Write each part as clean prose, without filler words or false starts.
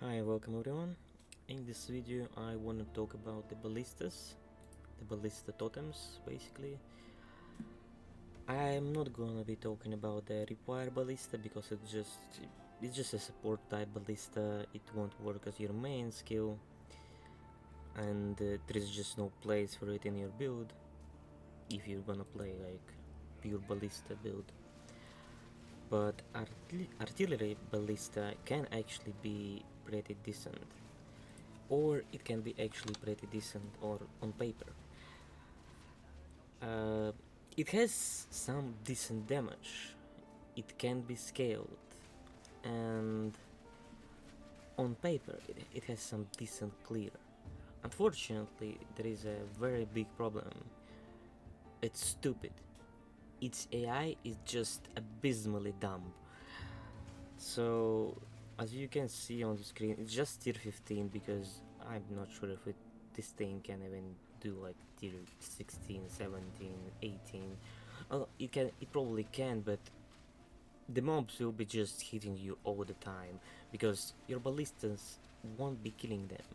Hi, welcome everyone. In this video I want to talk about the ballistas, the ballista totems basically. I'm not gonna be talking about the require ballista because it's just a support type ballista. It won't work as your main skill and there is just no place for it in your build if you're gonna play like pure ballista build. But artillery ballista can actually be pretty decent, or it can be actually pretty decent or on paper. Uh, it has some decent damage, it can be scaled, and on paper it has some decent clear. Unfortunately, there is a very big problem. It's stupid. Its AI is just abysmally dumb. So, as you can see on the screen, it's just tier 15 because I'm not sure if this thing can even do like tier 16, 17, 18. It probably can, but the mobs will be just hitting you all the time because your ballistas won't be killing them.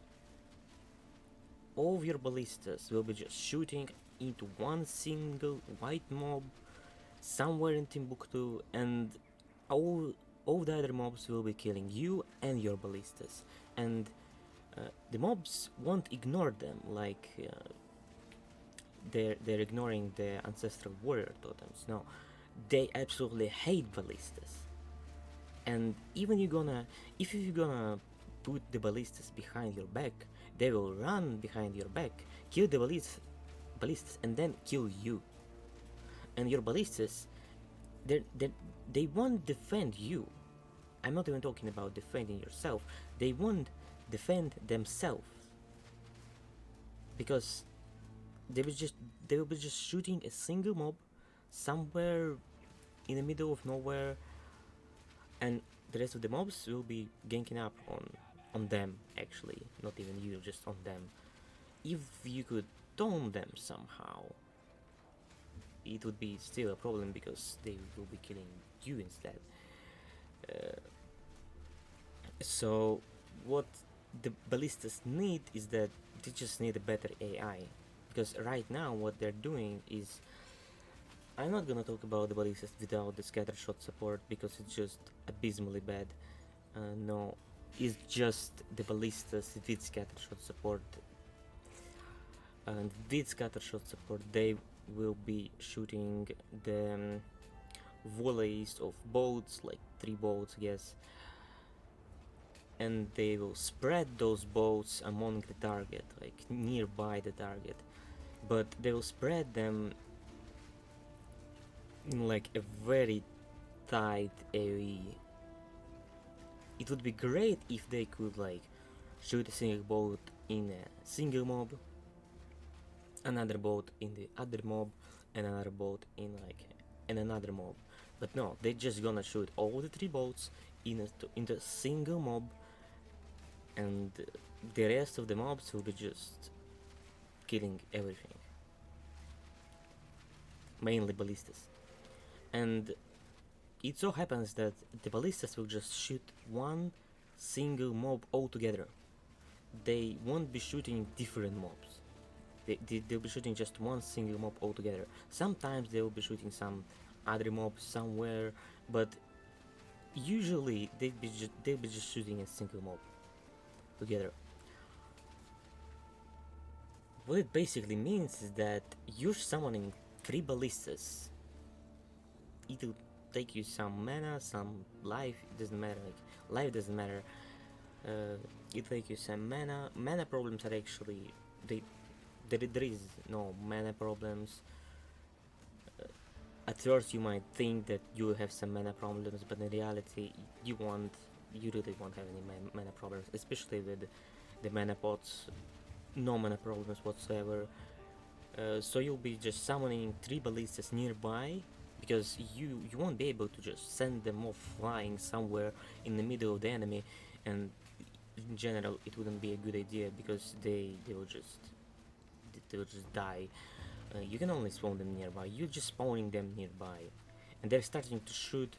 All of your ballistas will be just shooting into one single white mob somewhere in Timbuktu, and all the other mobs will be killing you and your ballistas, and the mobs won't ignore them like they're ignoring the ancestral warrior totems. No, they absolutely hate ballistas, and even if you're gonna put the ballistas behind your back, they will run behind your back, kill the ballistas, and then kill you. And your ballistas, they won't defend you. I'm not even talking about defending yourself. They won't defend themselves because they will just they will be just shooting a single mob somewhere in the middle of nowhere, and the rest of the mobs will be ganking up on them. Actually, not even you, just on them. If you could taunt them somehow, it would be still a problem because they will be killing you instead. Uh, so what the ballistas need is that they just need a better AI, because right now what they're doing is, I'm not gonna talk about the ballistas without the scattershot support because it's just abysmally bad. No, it's just the ballistas with scattershot support, and with scattershot support they will be shooting the volleys of boats, like 3 boats, I guess, and they will spread those boats among the target, like nearby the target, but they will spread them in like a very tight AoE. It would be great if they could like shoot a single boat in a single mob, another boat in the other mob, and another boat in another mob. But no, they're just gonna shoot all the 3 boats into a single mob, and the rest of the mobs will be just killing everything, mainly ballistas. And it so happens that the ballistas will just shoot one single mob altogether. They won't be shooting different mobs. They'll be shooting just one single mob altogether. Sometimes they will be shooting some other mob somewhere, but usually they'll be just shooting a single mob together. What it basically means is that you're summoning 3 ballistas. It'll take you some mana, some life, it doesn't matter, like life doesn't matter. It'll take you some mana. Mana problems are actually, there is no mana problems. At first you might think that you have some mana problems, but in reality you really won't have any mana problems, especially with the mana pots. No mana problems whatsoever. So you'll be just summoning 3 ballistas nearby, because you won't be able to just send them off flying somewhere in the middle of the enemy, and in general it wouldn't be a good idea because they will just die. You can only spawn them nearby. You're just spawning them nearby, and they're starting to shoot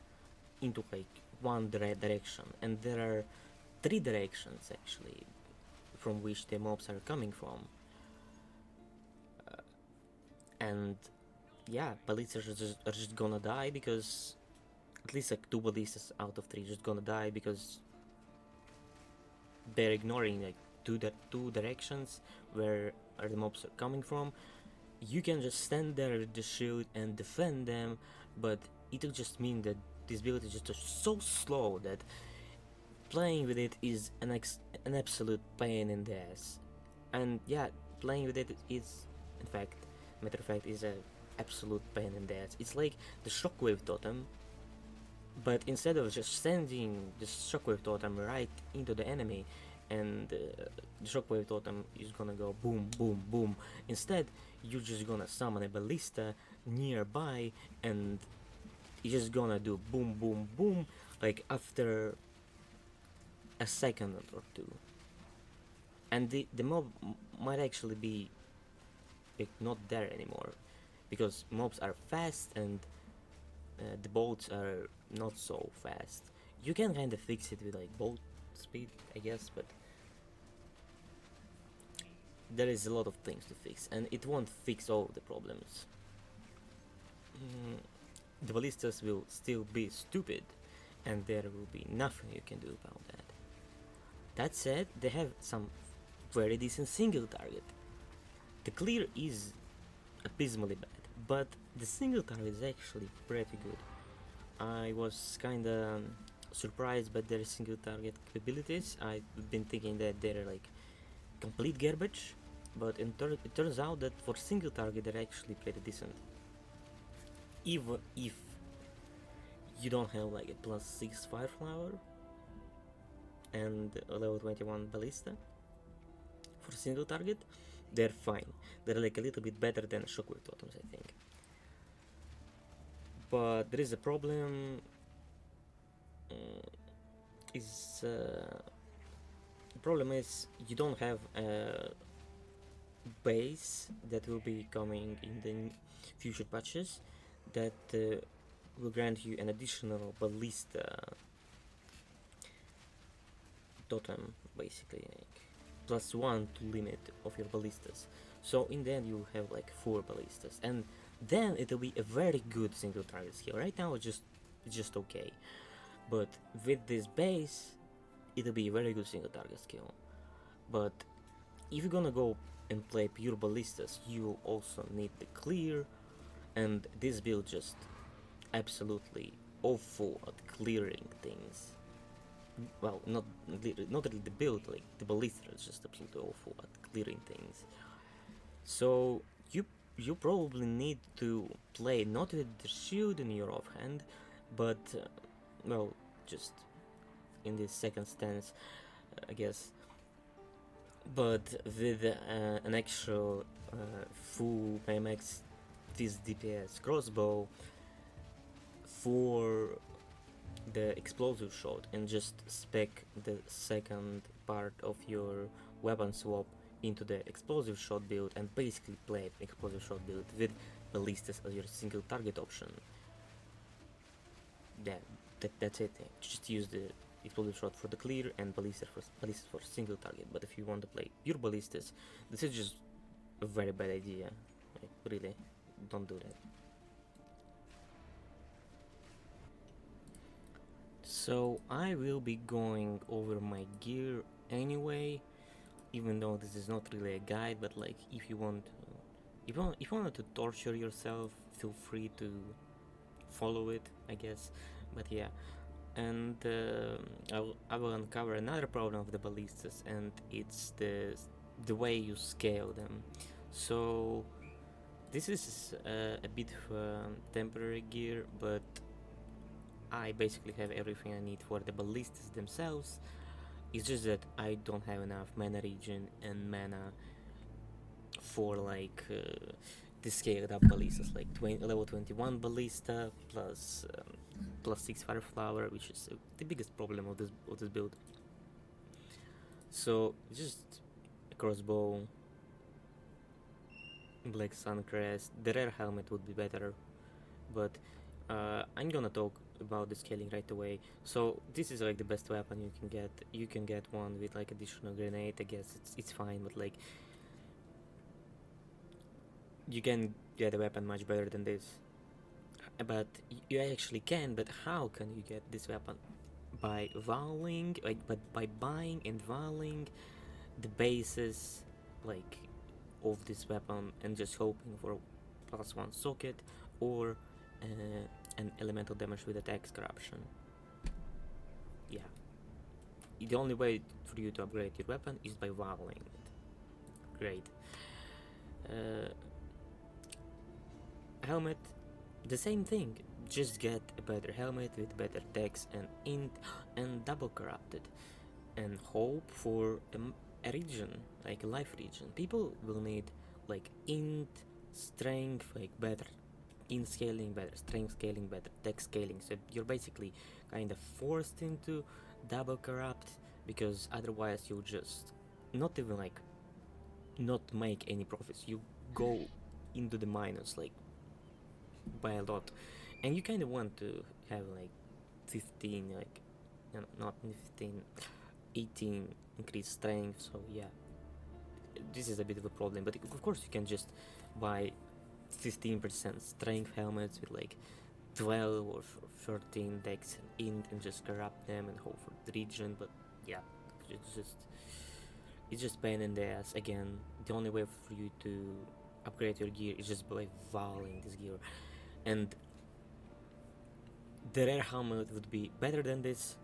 into like one direction, and there are three directions actually from which the mobs are coming from, and yeah, ballistas are just gonna die because at least like two ballistas out of three just gonna die because they're ignoring like two directions where the mobs are coming from. You can just stand there with the shield and defend them, but it'll just mean that this build is just so slow that playing with it is an absolute pain in the ass. And yeah, playing with it is, in fact, matter of fact, is a absolute pain in the ass. It's like the shockwave totem, but instead of just sending the shockwave totem right into the enemy, and the shockwave totem is gonna go boom, boom, boom. Instead, you're just gonna summon a ballista nearby, and it's just gonna do boom, boom, boom, like after a second or two. And the mob might actually be like, not there anymore because mobs are fast and the bolts are not so fast. You can kind of fix it with like bolt speed, I guess, but there is a lot of things to fix, and it won't fix all the problems. The ballistas will still be stupid, and there will be nothing you can do about that. That said, they have some very decent single target. The clear is abysmally bad, but the single target is actually pretty good. I was kinda surprised by their single target capabilities. I've been thinking that they're like complete garbage, but it turns out that for single target they're actually pretty decent. Even if you don't have like a +6 fire flower and a level 21 ballista for single target, they're fine. They're like a little bit better than shockwave totems, I think. But there is a problem. The problem is you don't have a base that will be coming in the future patches that will grant you an additional ballista totem, basically like +1 to limit of your ballistas. So in the end you have like 4 ballistas, and then it'll be a very good single target skill. Right now it's just okay, but with this base it'll be a very good single target skill. But if you're gonna go and play pure ballistas, you also need the clear, and this build just absolutely awful at clearing things. Well, not really the build, like the ballista is just absolutely awful at clearing things. So you probably need to play not with the shield in your offhand, but well, just in this second stance, I guess. But with an actual full max this DPS crossbow for the explosive shot, and just spec the second part of your weapon swap into the explosive shot build, and basically play explosive shot build with ballistas as your single target option. Yeah, that's it. Just use the explosive shot for the clear and ballistas for single target. But if you want to play pure ballistas, this is just a very bad idea. Like, really, don't do that. So I will be going over my gear anyway, even though this is not really a guide. But like, if you wanted to torture yourself, feel free to follow it, I guess. But yeah, and I will uncover another problem of the ballistas, and it's the way you scale them. So this is a bit of temporary gear, but I basically have everything I need for the ballistas themselves. It's just that I don't have enough mana regen and mana for like the scaled up ballistas, like level 21 ballista +6 fire flower, which is the biggest problem of this build. So just a crossbow, black suncrest. The rare helmet would be better, but I'm gonna talk about the scaling right away. So this is like the best weapon you can get. You can get one with like additional grenade. I guess it's fine, but like you can get a weapon much better than this. But you actually can. But how can you get this weapon? By voling, like, but by buying and voling the bases, like, of this weapon and just hoping for +1 socket or an elemental damage with attacks corruption. Yeah, the only way for you to upgrade your weapon is by voling it. Great. uh, Helmet, the same thing, just get a better helmet with better attacks and int and double corrupted and hope for a region, like a life region. People will need like int, strength, like better int scaling, better strength scaling, better tech scaling. So you're basically kind of forced into double corrupt because otherwise you'll just not even like not make any profits. You go into the minus like by a lot, and you kind of want to have like 15, like not 15, 18 increased strength. So yeah, this is a bit of a problem, but of course you can just buy 15% strength helmets with like 12 or 13 decks and int and just corrupt them and hope for the region. But yeah, it's just pain in the ass. Again, the only way for you to upgrade your gear is just by voling this gear, and the rare helmet would be better than this.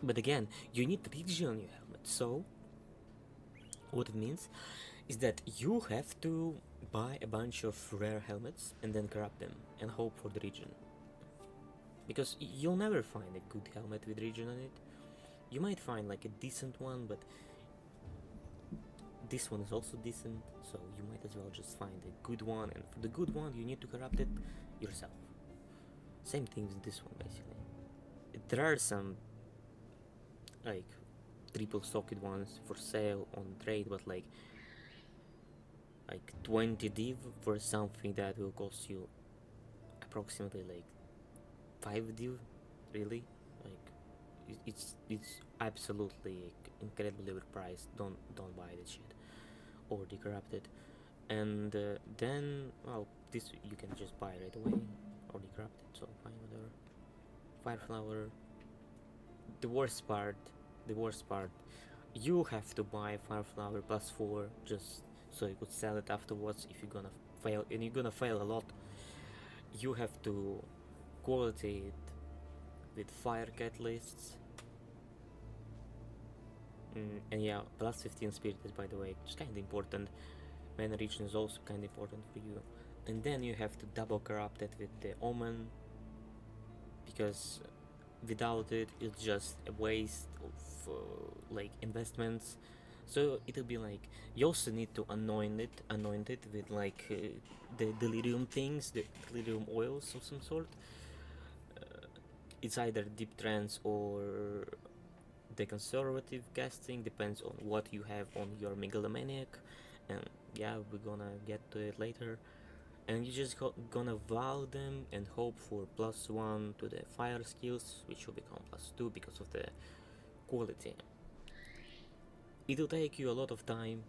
But again, you need region on your helmet, so what it means is that you have to buy a bunch of rare helmets and then corrupt them and hope for the region. Because you'll never find a good helmet with region on it. You might find like a decent one, but this one is also decent, so you might as well just find a good one, and for the good one you need to corrupt it yourself. Same thing with this one basically. There are some like triple socket ones for sale on trade, but like 20 div for something that will cost you approximately like 5 div, really? Like it's absolutely incredibly overpriced. Don't buy this shit or decorrupt it. And then, well, this you can just buy right away or decorrupt it, so fine, whatever. Fireflower. The worst part, the worst part, you have to buy Fireflower +4 just so you could sell it afterwards if you're gonna fail, and you're gonna fail a lot. You have to quality it with fire catalysts. And yeah, +15 spirit is, by the way, just kind of important. Mana region is also kind of important for you. And then you have to double corrupt it with the omen, because without it it's just a waste of like investments. So it'll be like you also need to anoint it with like the delirium things, the delirium oils of some sort. It's either deep trance or the conservative casting, depends on what you have on your megalomaniac, and yeah, we're gonna get to it later. And you just gonna vow them and hope for +1 to the fire skills, which will become +2 because of the quality. It'll take you a lot of time.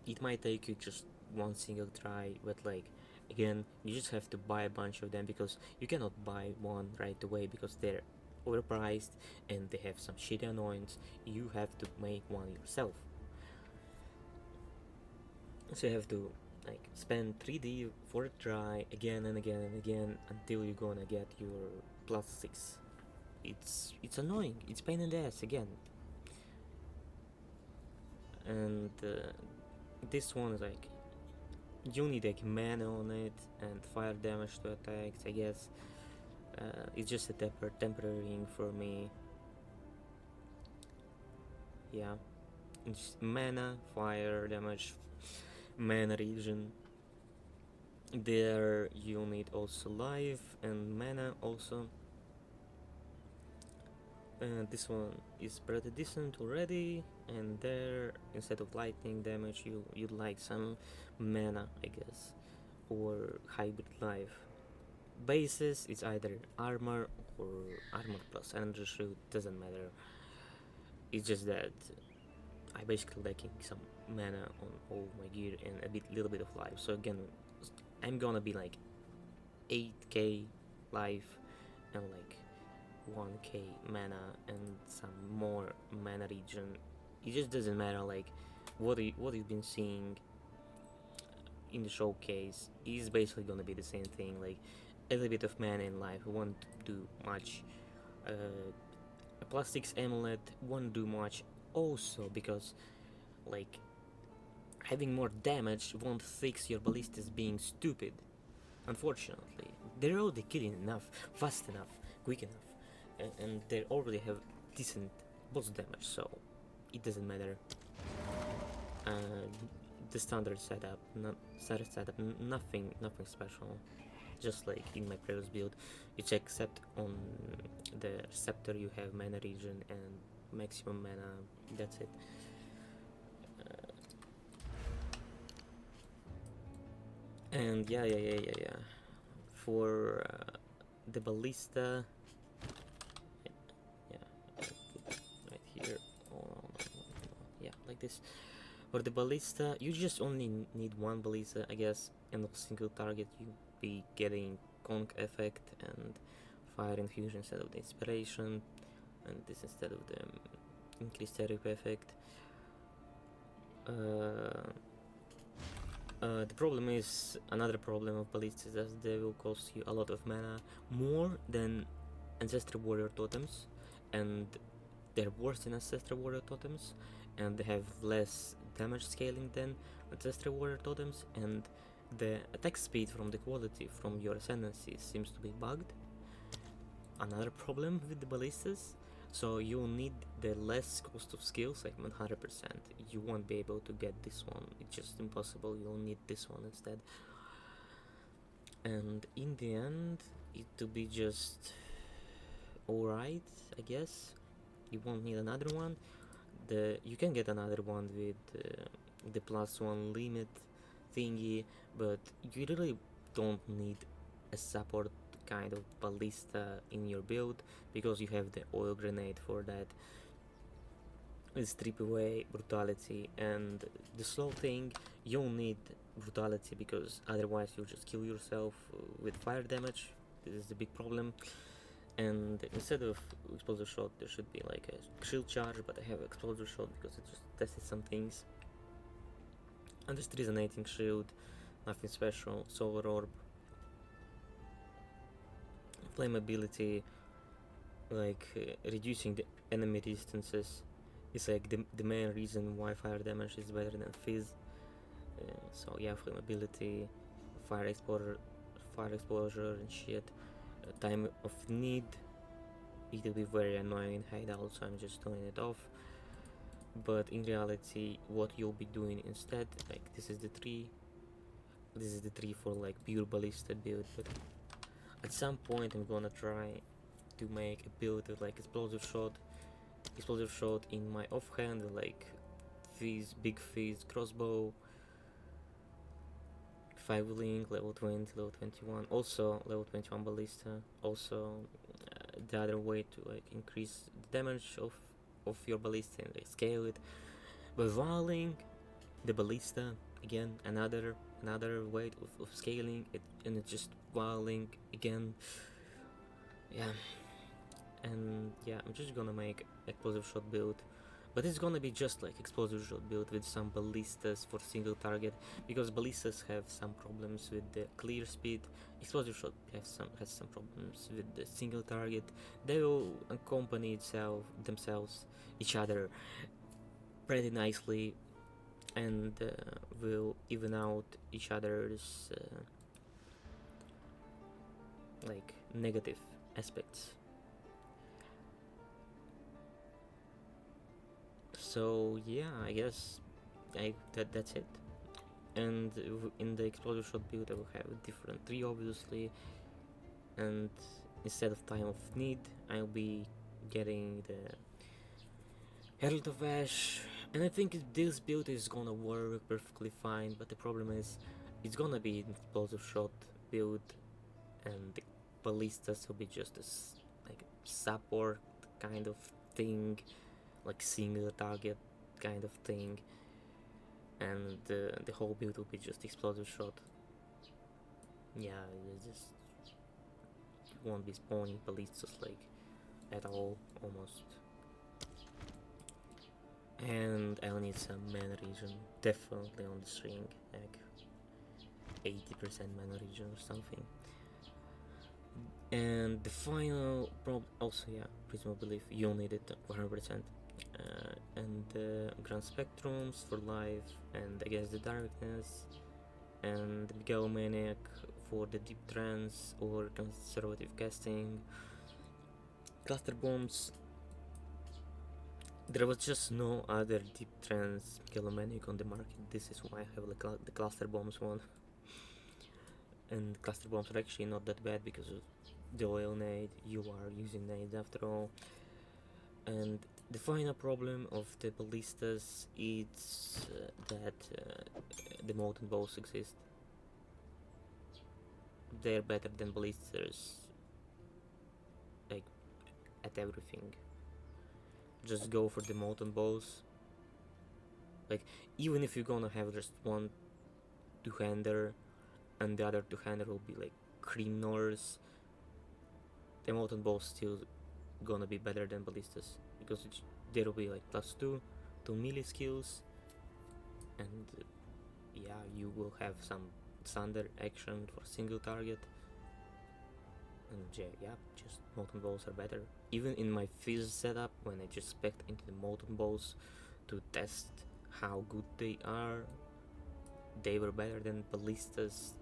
It might take you just one single try, but like again, you just have to buy a bunch of them because you cannot buy one right away because they're overpriced and they have some shitty annoyance. You have to make one yourself. So you have to like spend 3D for a try again and again and again until you're gonna get your +6. It's annoying. It's pain in the ass again. And this one is like you need like mana on it and fire damage to attacks. I guess it's just a temporary thing for me. Yeah, it's mana, fire damage, mana region. There you need also life and mana also. This one is pretty decent already, and there instead of lightning damage you'd like some mana, I guess, or hybrid life. bases, it's either armor or armor plus energy shield, doesn't matter. It's just that I basically lacking some mana on all my gear and little bit of life. So again, I'm gonna be like 8k life and like 1k mana and some more mana regen. It just doesn't matter like what you've been seeing in the showcase is basically gonna be the same thing. Like a little bit of mana in life won't do much. A +6 amulet won't do much also because like having more damage won't fix your ballistas being stupid. Unfortunately, they're already killing enough, fast enough, quick enough, and they already have decent boss damage, so it doesn't matter. Uh, the standard setup, nothing special. Just like in my previous build, which except on the scepter you have mana regen and maximum mana. That's it. And yeah. For the ballista, yeah, right here. Oh, no. Yeah, like this. For the ballista, you just only need one ballista, I guess, and a single target. You be getting conk effect and fire infusion instead of the inspiration, and this instead of the increased therapy effect. The problem is, another problem of ballistas is that they will cost you a lot of mana, more than Ancestral Warrior Totems, and they're worse than Ancestral Warrior Totems, and they have less damage scaling than Ancestral Warrior Totems, and the attack speed from the quality from your Ascendancy seems to be bugged. Another problem with the ballistas, so you'll need the less cost of skill segment 100%. You won't be able to get this one, it's just impossible. You'll need this one instead. And in the end, it will be just alright, I guess. You won't need another one. You can get another one with the +1 limit thingy, but you really don't need a support kind of ballista in your build because you have the oil grenade for that. Strip away brutality and the slow thing. You'll need brutality because otherwise you'll just kill yourself with fire damage. This is the big problem. And instead of explosive shot, there should be like a shield charge, but I have explosive shot because it just tested some things. And just resonating shield, nothing special. Solar orb, flammability, like reducing the enemy distances is like the main reason why fire damage is better than fizz. So yeah, flammability, fire exposure and shit. Time of need, it will be very annoying in hideout, so I'm just turning it off. But in reality, what you'll be doing instead, like this is the tree for like pure ballista build, but at some point I'm gonna try to make a build with like explosive shot in my offhand, like fizz, big fizz, crossbow, 5 link, level 20, level 21, also level 21 ballista, also the other way to like increase the damage of your ballista and like, scale it by vialing the ballista. Again, another way of scaling it, and it's just vialing again. Yeah, and yeah, I'm just gonna make explosive shot build, but it's gonna be just like explosive shot build with some ballistas for single target, because ballistas have some problems with the clear speed. Explosive shot has some problems with the single target. They will accompany themselves each other pretty nicely, and will even out each other's like negative aspects. So yeah, I guess that's it. And in the explosive shot build I will have a different tree obviously, and instead of time of need I'll be getting the Herald of Ash, and I think this build is gonna work perfectly fine, but the problem is it's gonna be an explosive shot build, and Ballistas will be just like support kind of thing, like single target kind of thing, and the whole build will be just explosive shot. Yeah, it just won't be spawning Ballistas like at all, almost. And I'll need some mana region, definitely on the string, like 80% mana region or something. And the final problem, also yeah, Prism of Belief, you'll need it 100%. And Grand Spectrums for life, and Against the Darkness, and Megalomaniac for the deep trance or conservative casting. Cluster Bombs. There was just no other deep trance Megalomaniac on the market. This is why I have the Cluster Bombs one. And Cluster Bombs are actually not that bad because of the oil nade. You are using nades after all. And the final problem of the Ballistas is that the molten bows exist. They're better than Ballistas, like, at everything. Just go for the molten bows. Like, even if you're gonna have just one two-hander and the other two-hander will be like cream Norse, the molten bows still gonna be better than Ballistas because there will be like +2 to melee skills, and yeah, you will have some thunder action for single target, and yeah, just molten bows are better. Even in my fizz setup, when I just spec into the molten bows to test how good they are, they were better than Ballistas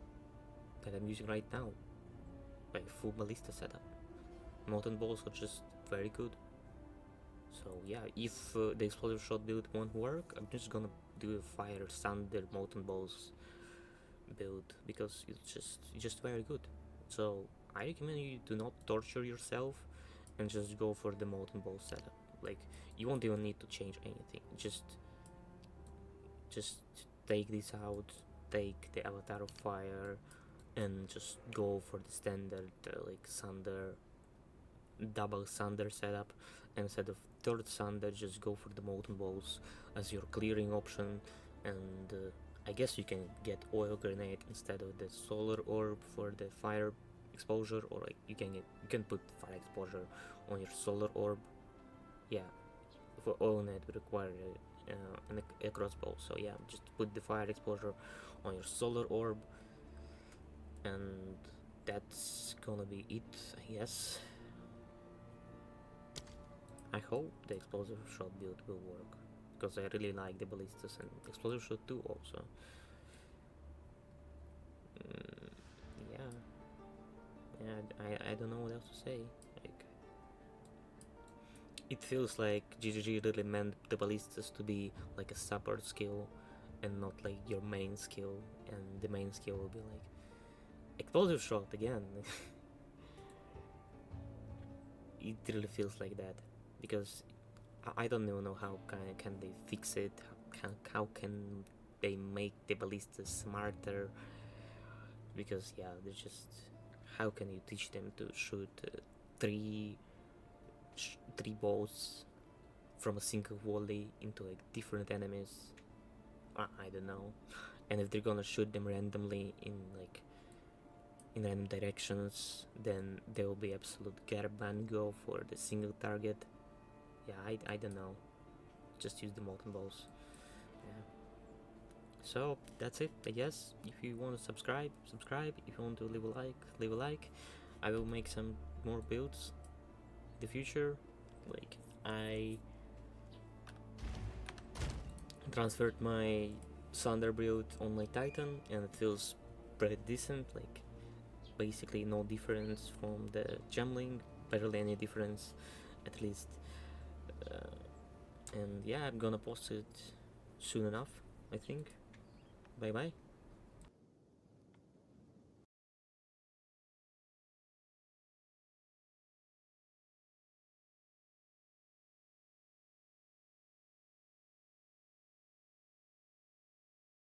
that I'm using right now, like full Ballista setup. Molten balls are just very good. So yeah, if the explosive shot build won't work, I'm just gonna do a fire thunder molten balls build because it's just very good. So I recommend you do not torture yourself and just go for the molten ball setup. Like, you won't even need to change anything. Just take this out, take the avatar of fire, and just go for the standard like thunder, double thunder setup. Instead of third thunder, just go for the molten balls as your clearing option. And I guess you can get oil grenade instead of the solar orb for the fire exposure, or like you can put fire exposure on your solar orb. Yeah, for oil net would require a crossbow. So yeah, just put the fire exposure on your solar orb, and that's gonna be it, I guess. I hope the explosive shot build will work because I really like the Ballistas and explosive shot too also. Yeah, I don't know what else to say. Like, it feels like gigigi really meant the Ballistas to be like a support skill and not like your main skill, and the main skill will be like explosive shot again. It really feels like that because I don't even know how can they fix it. How can they make the Ballistas smarter? Because yeah, they're just, how can you teach them to shoot three balls from a single volley into like different enemies? I don't know. And if they're gonna shoot them randomly in random directions, then there will be absolute garbango for the single target. Yeah, I don't know. Just use the molten balls. Yeah. So that's it, I guess. If you want to subscribe. If you want to leave a like. I will make some more builds in the future. Like, I transferred my Thunder build on my Titan and it feels pretty decent. Like, basically no difference from the Gemling, barely any difference, at least. And yeah, I'm gonna post it soon enough, I think. Bye bye.